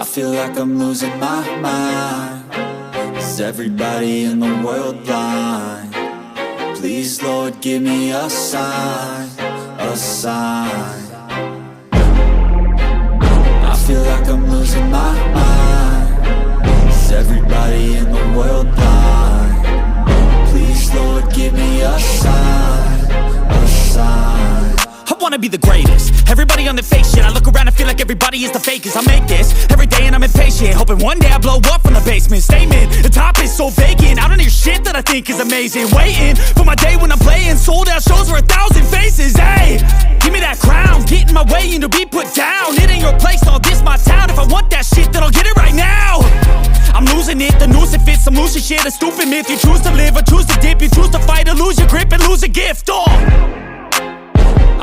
I feel like I'm losing my mind. Is everybody in the world blind? Please, Lord, give me a sign, a sign. I feel like I'm losing my mind. Is everybody in the world blind? Please, Lord, give me a sign, a sign. I wanna be the greatest. Everybody on the fake shit. I look around and feel like everybody is the fakest. I make this every day and I'm impatient, hoping one day I blow up from the basement. Statement, the top is so vacant. I don't hear shit that I think is amazing. Waiting for my day when I'm playing sold out shows for 1,000 faces. Hey, give me that crown, get in my way and to be put down. It ain't your place, all this my town. If I want that shit, then I'll get it right now. I'm losing it, the noose it fits. I'm losing shit, a stupid myth. You choose to live or choose to dip. You choose to fight or lose your grip and lose a gift.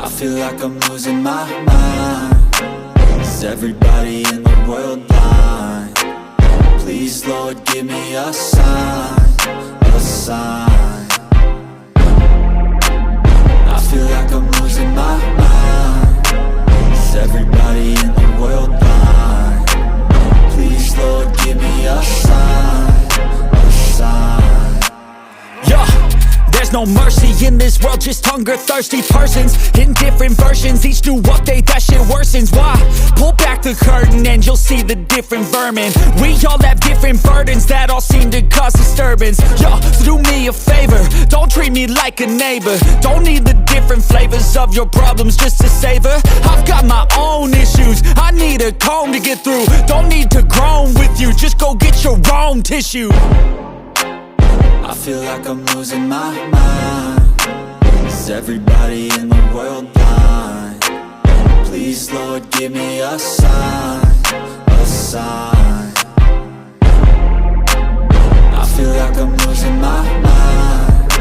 I feel like I'm losing my mind. Is everybody in the world blind? Please, Lord, give me a sign, a sign. I feel like I'm losing my mind. Is everybody in the world blind? Please, Lord, give me a sign, a sign. Yeah. There's no mercy in this world, just hunger-thirsty persons in different versions. Each new update, that shit worsens. Why? Pull back the curtain and you'll see the different vermin. We all have different burdens that all seem to cause disturbance. Yo, so do me a favor, don't treat me like a neighbor. Don't need the different flavors of your problems just to savor. I've got my own issues, I need a comb to get through. Don't need to groan with you, just go get your own tissue. I feel like I'm losing my mind. Is everybody in the world blind? Please, Lord, give me a sign, a sign. I feel like I'm losing my mind.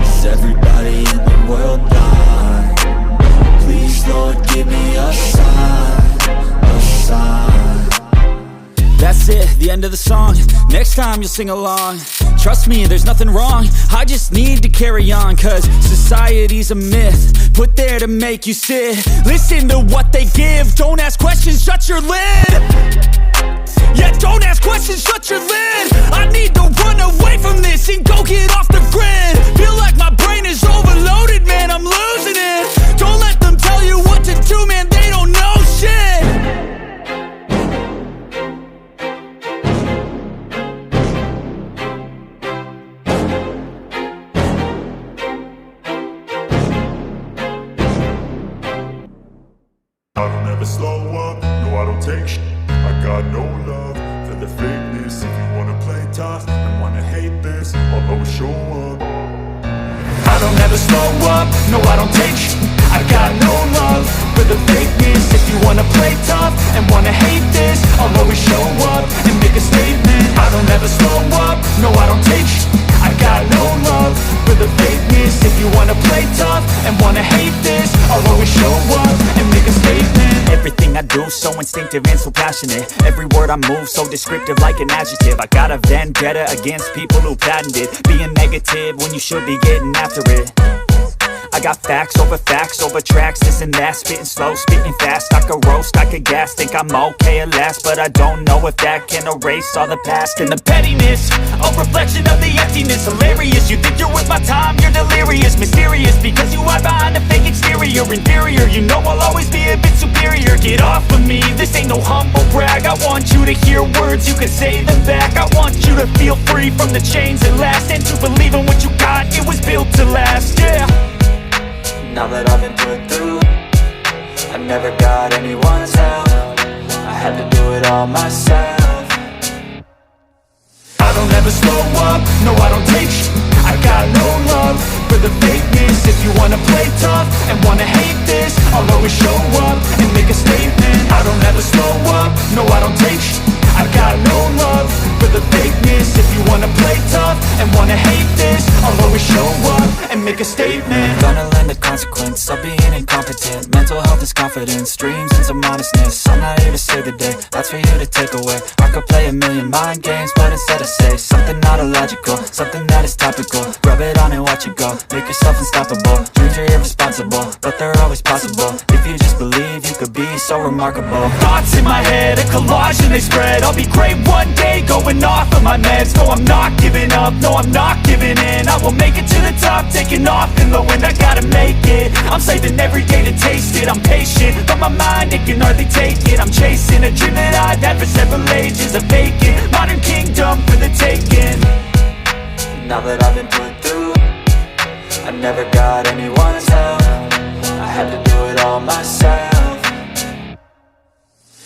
Is everybody in the world blind? Please, Lord, give me a sign, a sign. That's it, the end of the song. Next time you'll sing along. Trust me, there's nothing wrong. I just need to carry on, cause society's a myth put there to make you sit. Listen to what they give. Don't ask questions, shut your lid. Yeah, don't ask questions, shut your lid. I need to run away from this and go get off the grid. Feel like my brain is overloaded, man, I'm losing it. Don't let them tell you what to do, man, they don't know shit. I don't ever slow up, no I don't take shit. I got no love for the fakeness. If you wanna play tough and wanna hate this, I'll always show up. I don't ever slow up, no I don't take shit. I got no love for the fakeness. If you wanna play tough and wanna hate this, I'll always show up and make a statement. I don't ever slow up, no I don't take shit. I got no love for the fakeness. If you wanna play tough and wanna hate this, I'll always show up and make a statement. Everything I do so instinctive and so passionate. Every word I move so descriptive like an adjective. I got a vendetta against people who patented being negative when you should be getting after it. I got facts over tracks, this and that. Spitting slow, spitting fast. I could roast, I could gas. Think I'm okay at last, but I don't know if that can erase all the past. And the pettiness, a reflection of the emptiness. Hilarious, you think you're worth my time, you're delirious. Mysterious, because you hide behind a fake exterior. Inferior, you know I'll always be a bit superior. Get off of me, this ain't no humble brag. I want you to hear words, you can say them back. I want you to feel free from the chains that last, and to believe in what you got, it was built to last, yeah. Now that I've been put through, I never got anyone's help. I had to do it all myself. I don't ever slow up, no I don't take shit. I got no love for the fakeness. If you wanna play tough and wanna hate this, I'll always show up and make a statement. I don't ever slow up, no I don't take shit. I got no love for the fakeness. If you wanna play tough and wanna hate this, I'll always show up and make a statement. Gonna learn the consequence of being incompetent. Mental health is confidence, dreams and some honestness. I'm not here to save the day, that's for you to take away. I could play a million mind games, but instead I say something not illogical, something that is topical. Rub it on and watch it go, make yourself unstoppable. Dreams are irresponsible, but they're always possible. If you just believe, you could be so remarkable. Thoughts in my head, a collage and they spread. I'll be great one day, going off of my meds. No, I'm not giving up, no, I'm not giving in. I will make it to the top, taking off in the wind. I gotta make it, I'm saving every day to taste it. I'm patient, but my mind, it can hardly take it. I'm chasing a dream that I've had for several ages. A vacant, modern kingdom for the taking. Now that I've been put through, I never got anyone's help. I had to do it all myself.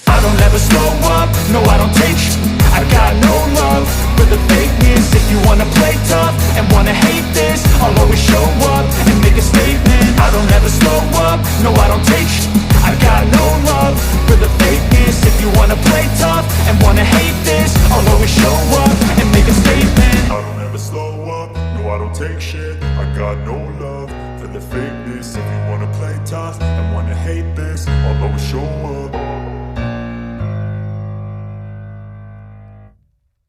I don't ever slow up, no I don't take sh**. I got no love for the fakeness. If you wanna play tough and wanna hate this, I'll always show up and make a statement. I don't ever slow up, no I don't take sh**. I got no love for the fakeness. If you wanna play tough and wanna hate this, I'll always show up and make a statement. I don't ever slow up, no I don't take shit. I got no love for the fakeness. If you wanna play tough and wanna hate this, I'll always show up.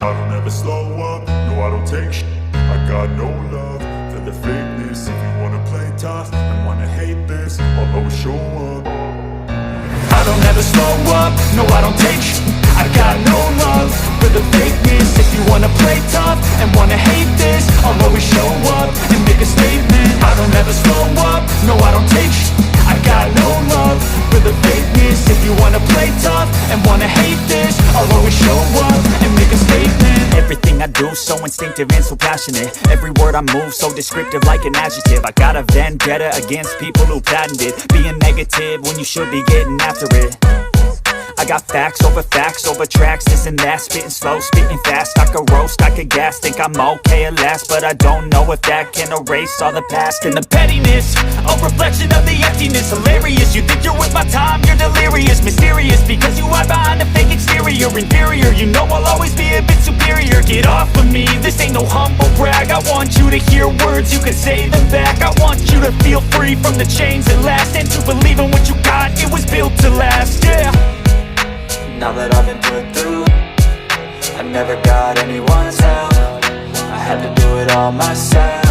I don't ever slow up, no I don't take shit. I got no love for the fakeness. If you wanna play tough and wanna hate this, I'll always show up. I don't ever slow up, no I don't take sh**. I got no love for the fakeness. If you wanna play tough and wanna hate this, I'll always show up and make a statement. I don't ever slow up, no I don't take sh**. I got no love for the fakeness. If you wanna play tough and wanna hate this, I'll always show up and make a statement. Everything I do so instinctive and so passionate. Every word I move so descriptive like an adjective. I got a vendetta against people who patented being negative when you should be getting after it. I got facts over tracks, this and that. Spitting slow, spitting fast. I could roast, I could gas. Think I'm okay at last, but I don't know if that can erase all the past. And the pettiness, a reflection of the emptiness. Hilarious, you think you're worth my time, you're delirious. Mysterious, because you hide behind a fake exterior. Inferior, you know I'll always be a bit superior. Get off of me, this ain't no humble brag. I want you to hear words, you can say them back. I want you to feel free from the chains that last, and to believe in what you got, it was built to last, yeah. Now that I've been put through, I never got anyone's help. I had to do it all myself.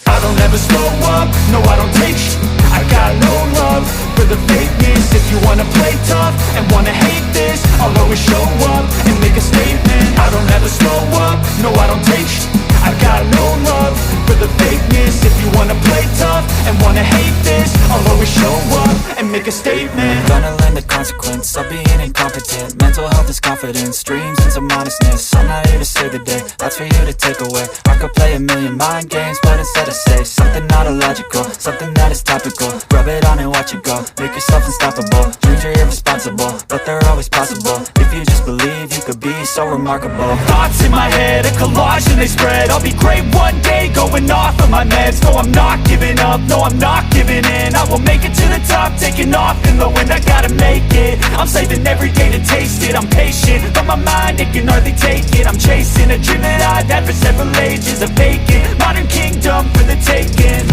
I don't ever slow up, no I don't take sh**. I got no love for the fakeness. If you wanna play tough and wanna hate this, I'll always show up and make a statement. I don't ever slow up, no I don't take sh**. I got no love for the fakeness. If you wanna play tough and wanna hate this, I'll always show up and make a statement. Gonna learn the consequence of being incompetent. Mental health is confidence, dreams and some honestness. I'm not here to save the day, that's for you to take away. I could play a million mind games, but instead I say something not illogical, something that is topical. Rub it on and watch it go, make yourself unstoppable. Dreams are irresponsible, but they're always possible. If you just believe, you could be so remarkable. Thoughts in my head, a collage and they spread. I'll be great one day, going off of my meds. No, I'm not giving up, no, I'm not giving in. I will make it to the top, taking off in the wind. I gotta make it, I'm saving every day to taste it. I'm patient, but my mind, it can hardly take it. I'm chasing a dream that I've had for several ages. A vacant, modern kingdom for the taking.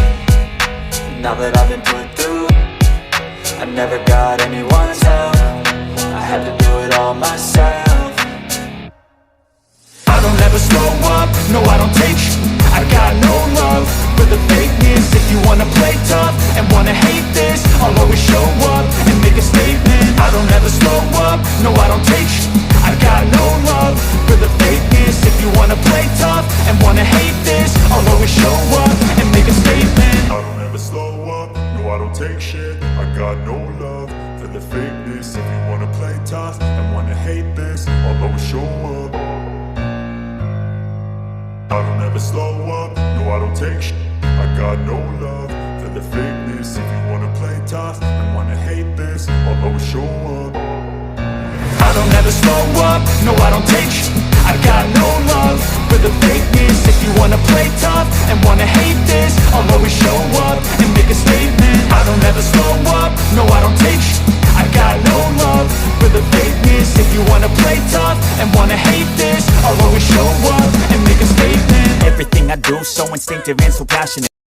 Now that I've been put through, I never got anyone's help. I had to do it all myself. I don't ever slow up, no I don't take sh**. I got no love for the fakeness. If you wanna play tough and wanna hate this, I'll always show up and make a statement. I don't ever slow up, no I don't take sh**. I got no love for the fakeness. If you wanna play tough and wanna hate this, I'll always show up and make a statement. I don't ever slow up, no I don't take shit. I got no love for the fakeness. If you wanna play tough and wanna hate this, I'll always show up. I don't ever slow up, no I don't take shit. I got no love for the fakeness. If you wanna play tough and wanna hate this, I'll always show up. I don't ever slow up, no I don't take sh**. I got no love for the fakeness. If you wanna play tough and wanna hate this, I'll always show up and make a statement. I don't ever slow up, no I don't take sh**. I got no love for the fakeness. If you wanna play tough and wanna hate this, I'll always show up and make a statement. Everything I do so instinctive and so passionate.